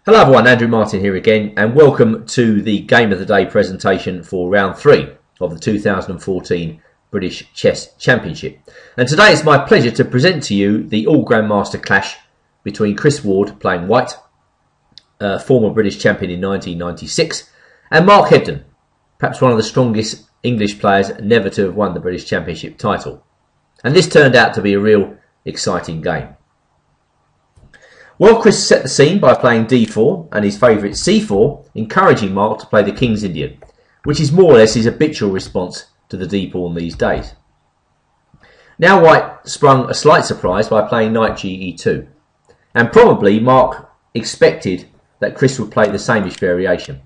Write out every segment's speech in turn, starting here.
Hello everyone, Andrew Martin here again, and welcome to the Game of the Day presentation for round 3 of the 2014 British Chess Championship. And today it's my pleasure to present to you the all-grandmaster clash between Chris Ward, playing white, former British champion in 1996, and Mark Hebden, perhaps one of the strongest English players never to have won the British Championship title. And this turned out to be a real exciting game. Well, Chris set the scene by playing d4 and his favourite c4, encouraging Mark to play the King's Indian, which is more or less his habitual response to the d-pawn these days. Now White sprung a slight surprise by playing knight ge2, and probably Mark expected that Chris would play the sameish variation,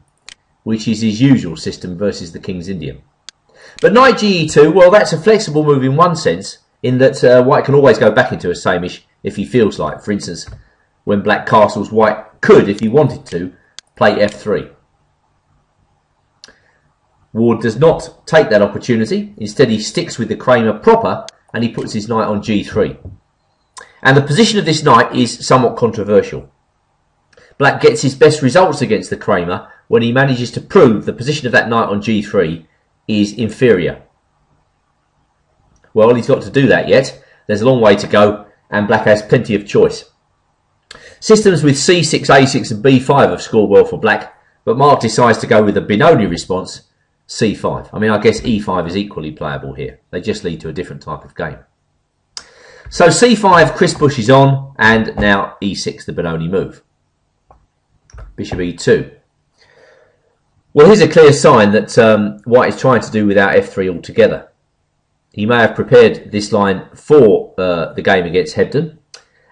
which is his usual system versus the King's Indian. But knight ge2, well, that's a flexible move in one sense, in that White can always go back into a sameish if he feels like. For instance, when black castles, White could, if he wanted to, play f3. Ward does not take that opportunity. Instead, he sticks with the Kramer proper and he puts his knight on g3. And the position of this knight is somewhat controversial. Black gets his best results against the Kramer when he manages to prove the position of that knight on g3 is inferior. Well, he's got to do that yet. There's a long way to go, and Black has plenty of choice. Systems with c6, a6 and b5 have scored well for Black, but Mark decides to go with a Benoni response, c5. I mean, I guess e5 is equally playable here. They just lead to a different type of game. So c5, Chris pushes on, and now e6, the Benoni move. Bishop e2. Well, here's a clear sign that White is trying to do without f3 altogether. He may have prepared this line for the game against Hebden,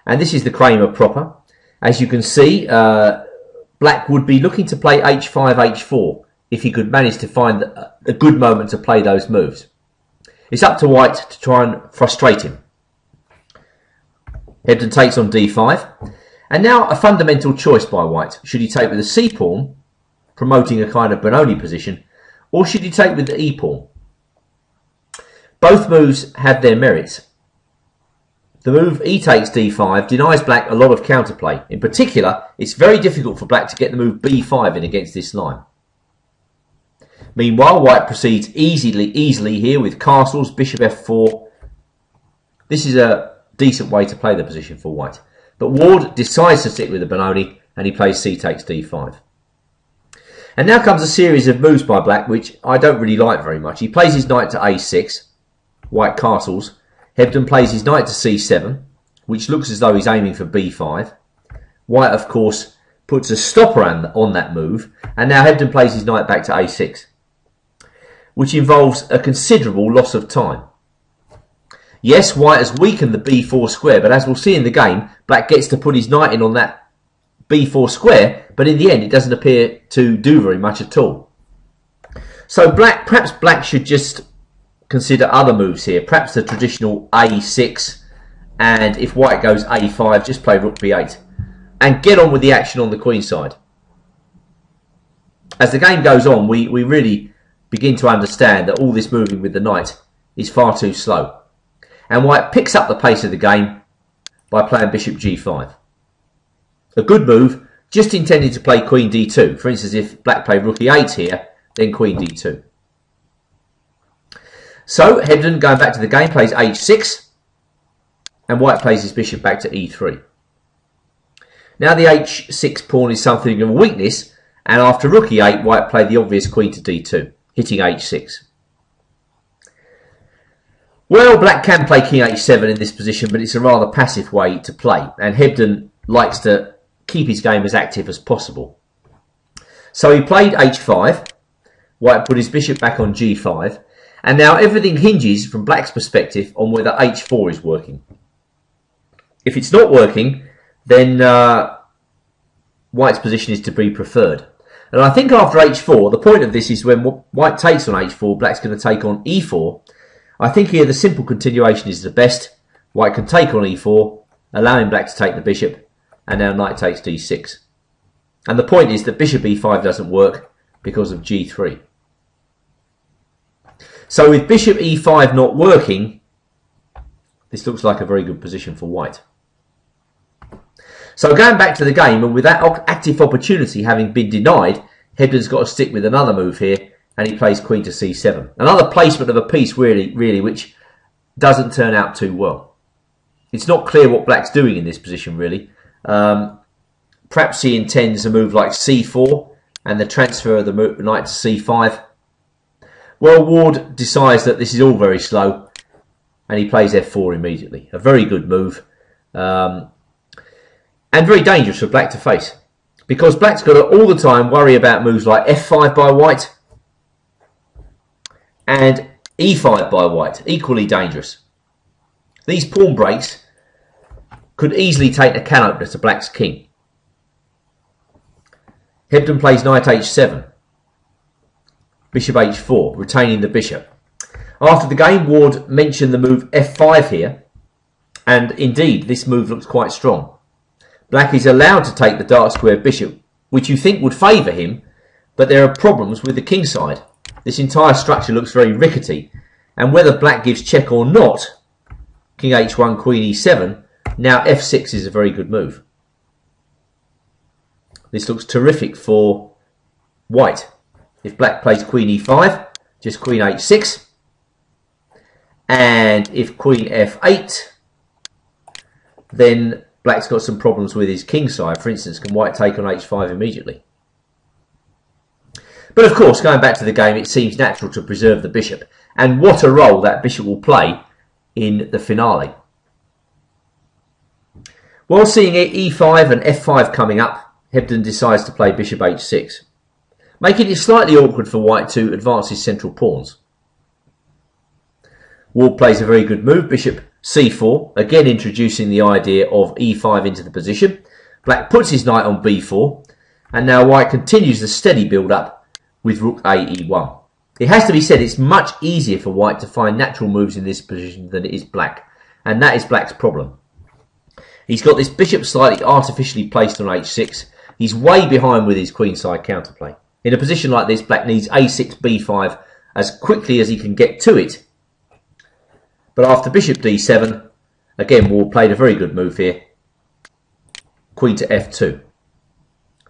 and this is the Kramer proper. As you can see, Black would be looking to play h5, h4 if he could manage to find a good moment to play those moves. It's up to White to try and frustrate him. Hebden takes on d5. And now a fundamental choice by White. Should he take with the c-pawn, promoting a kind of Benoni position, or should he take with the e-pawn? Both moves have their merits. The move e takes d5 denies Black a lot of counterplay. In particular, it's very difficult for Black to get the move b5 in against this line. Meanwhile, White proceeds easily here with castles, bishop f4. This is a decent way to play the position for White. But Ward decides to stick with the Benoni and he plays c takes d5. And now comes a series of moves by Black which I don't really like very much. He plays his knight to a6, White castles. Hebden plays his knight to c7, which looks as though he's aiming for b5. White, of course, puts a stopper on that move, and now Hebden plays his knight back to a6, which involves a considerable loss of time. Yes, White has weakened the b4 square, but as we'll see in the game, Black gets to put his knight in on that b4 square, but in the end it doesn't appear to do very much at all. So perhaps Black should just consider other moves here, perhaps the traditional a6, and if White goes a5, just play rook b8 and get on with the action on the queen side. As the game goes on, we really begin to understand that all this moving with the knight is far too slow, and White picks up the pace of the game by playing bishop g5. A good move, just intended to play queen d2. For instance, if Black played rook e8 here, then queen d2. So, Hebden, going back to the game, plays h6, and White plays his bishop back to e3. Now the h6 pawn is something of a weakness, and after rook e8, White played the obvious queen to d2, hitting h6. Well, Black can play king h7 in this position, but it's a rather passive way to play, and Hebden likes to keep his game as active as possible. So he played h5, White put his bishop back on g5, and now everything hinges, from Black's perspective, on whether h4 is working. If it's not working, then White's position is to be preferred. And I think after h4, the point of this is when White takes on h4, Black's going to take on e4. I think here the simple continuation is the best. White can take on e4, allowing Black to take the bishop, and now knight takes d6. And the point is that bishop e5 doesn't work because of g3. So with bishop e5 not working, this looks like a very good position for White. So going back to the game, and with that active opportunity having been denied, Hebden's got to stick with another move here, and he plays queen to c7. Another placement of a piece, really, which doesn't turn out too well. It's not clear what black's doing in this position, really. Perhaps he intends a move like c4 and the transfer of the knight to c5. Well, Ward decides that this is all very slow, and he plays f4 immediately. A very good move, and very dangerous for black to face, because black's got to all the time worry about moves like f5 by white and e5 by white, equally dangerous. These pawn breaks could easily take a can opener to black's king. Hebden plays knight h7, bishop h4, retaining the bishop. After the game, Ward mentioned the move f5 here, and indeed this move looks quite strong. Black is allowed to take the dark square bishop, which you think would favour him, but there are problems with the king side. This entire structure looks very rickety, and whether black gives check or not, king h1, queen e7, now f6 is a very good move. This looks terrific for white. If black plays queen e5, just queen h6, and if queen f8, then black's got some problems with his king side. For instance, can white take on h5 immediately? But of course, going back to the game, it seems natural to preserve the bishop, and what a role that bishop will play in the finale. While seeing e5 and f5 coming up, Hebden decides to play bishop h6, making it slightly awkward for white to advance his central pawns. Ward plays a very good move, bishop c4, again introducing the idea of e5 into the position. Black puts his knight on b4, and now white continues the steady build-up with rook a e1. It has to be said it's much easier for white to find natural moves in this position than it is black, and that is black's problem. He's got this bishop slightly artificially placed on h6. He's way behind with his queenside counterplay. In a position like this, black needs a6, b5 as quickly as he can get to it. But after bishop d7, again, Ward played a very good move here. Queen to f2.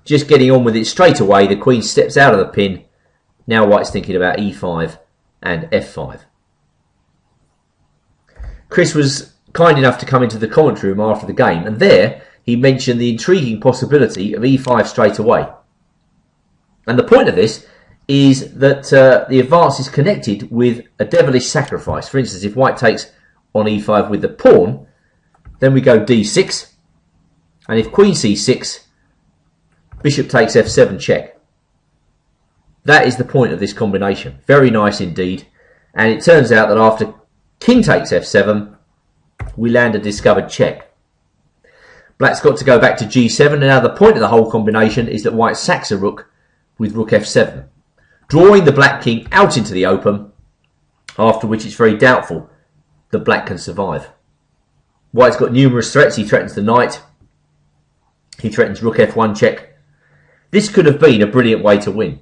Just getting on with it straight away, the queen steps out of the pin. Now white's thinking about e5 and f5. Chris was kind enough to come into the commentary room after the game, and there he mentioned the intriguing possibility of e5 straight away. And the point of this is that the advance is connected with a devilish sacrifice. For instance, if white takes on e5 with the pawn, then we go d6, and if queen c6, bishop takes f7 check. That is the point of this combination. Very nice indeed. And it turns out that after king takes f7, we land a discovered check. Black's got to go back to g7, and now the point of the whole combination is that white sacks a rook with rook f7, drawing the black king out into the open, after which it's very doubtful that black can survive. White's got numerous threats. He threatens the knight. He threatens rook f1 check. This could have been a brilliant way to win.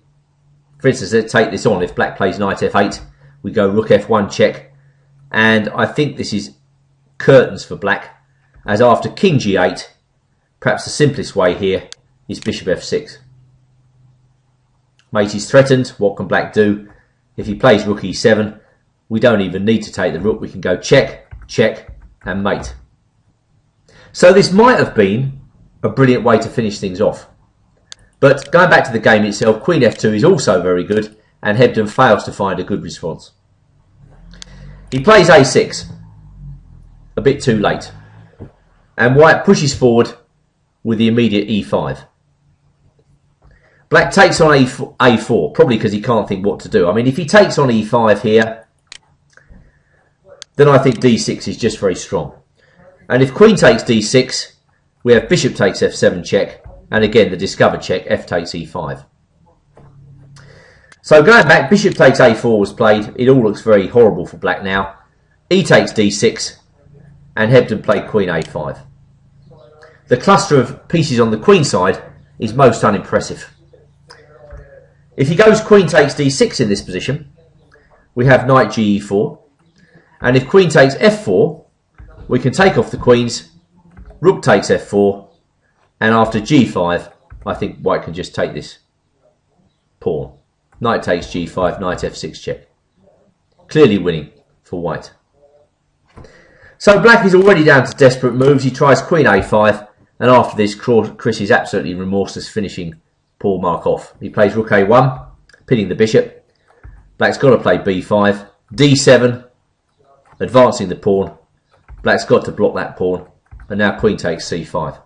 For instance, let's take this on. If black plays knight f8, we go rook f1 check, and I think this is curtains for black, as after king g8, perhaps the simplest way here is bishop f6. Mate is threatened. What can black do? If he plays rook e7, we don't even need to take the rook. We can go check, check, and mate. So this might have been a brilliant way to finish things off. But going back to the game itself, queen f2 is also very good, and Hebden fails to find a good response. He plays a6, a bit too late, and white pushes forward with the immediate e5. Black takes on a4, probably because he can't think what to do. I mean, if he takes on e5 here, then I think d6 is just very strong. And if queen takes d6, we have bishop takes f7 check, and again the discovered check, f takes e5. So going back, bishop takes a4 was played. It all looks very horrible for black now. E takes d6, and Hebden played queen a5. The cluster of pieces on the queen side is most unimpressive. If he goes queen takes d6 in this position, we have knight ge4, and if queen takes f4, we can take off the queens, rook takes f4, And after g5, I think white can just take this pawn. Knight takes g5, knight f6 check. Clearly winning for white. So black is already down to desperate moves. He tries queen a5, and after this, Chris is absolutely remorseless, finishing Paul Mark off. He plays rook a1, pinning the bishop. Black's got to play b5, d7, advancing the pawn. Black's got to block that pawn, and now queen takes c5.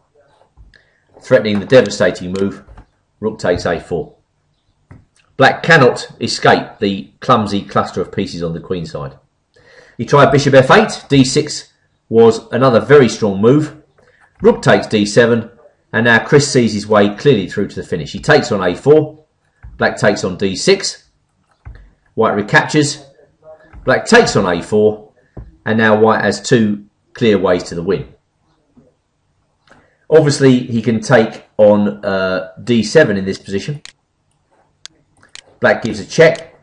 Threatening the devastating move, rook takes a4. Black cannot escape the clumsy cluster of pieces on the queen side. He tried bishop f8, d6 was another very strong move. Rook takes d7, and now Chris sees his way clearly through to the finish. He takes on a4, black takes on d6, white recaptures, black takes on a4, and now white has two clear ways to the win. Obviously, he can take on d7 in this position. Black gives a check.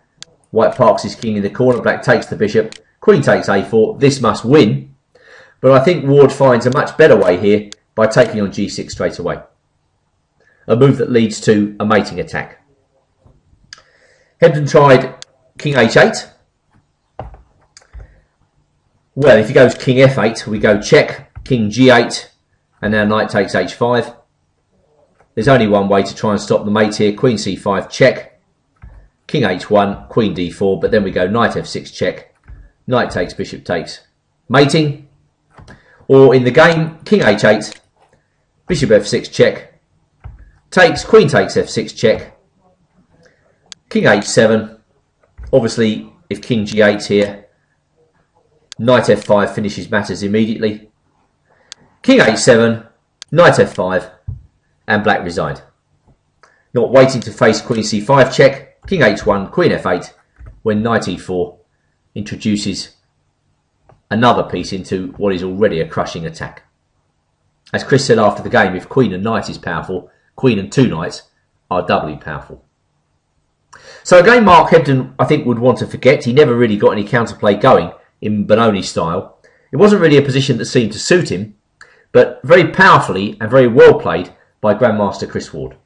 White parks his king in the corner. Black takes the bishop. Queen takes a4. This must win. But I think Ward finds a much better way here by taking on g6 straight away. A move that leads to a mating attack. Hebden tried king h8. Well, if he goes king f8, we go check, king g8, and now knight takes h5. There's only one way to try and stop the mate here. Queen c5 check, king h1, queen d4, but then we go knight f6 check, knight takes, bishop takes, mating. Or in the game, king h8, bishop f6 check, takes, queen takes f6 check, king h7. Obviously, if king g8 here, knight f5 finishes matters immediately. King h7, knight f5, and black resigned. Not waiting to face queen c5 check, king h1, queen f8, when knight e4 introduces another piece into what is already a crushing attack. As Chris said after the game, if queen and knight is powerful, queen and two knights are doubly powerful. So a game Mark Hebden, I think, would want to forget. He never really got any counterplay going in Benoni style. It wasn't really a position that seemed to suit him, but very powerfully and very well played by Grandmaster Chris Ward.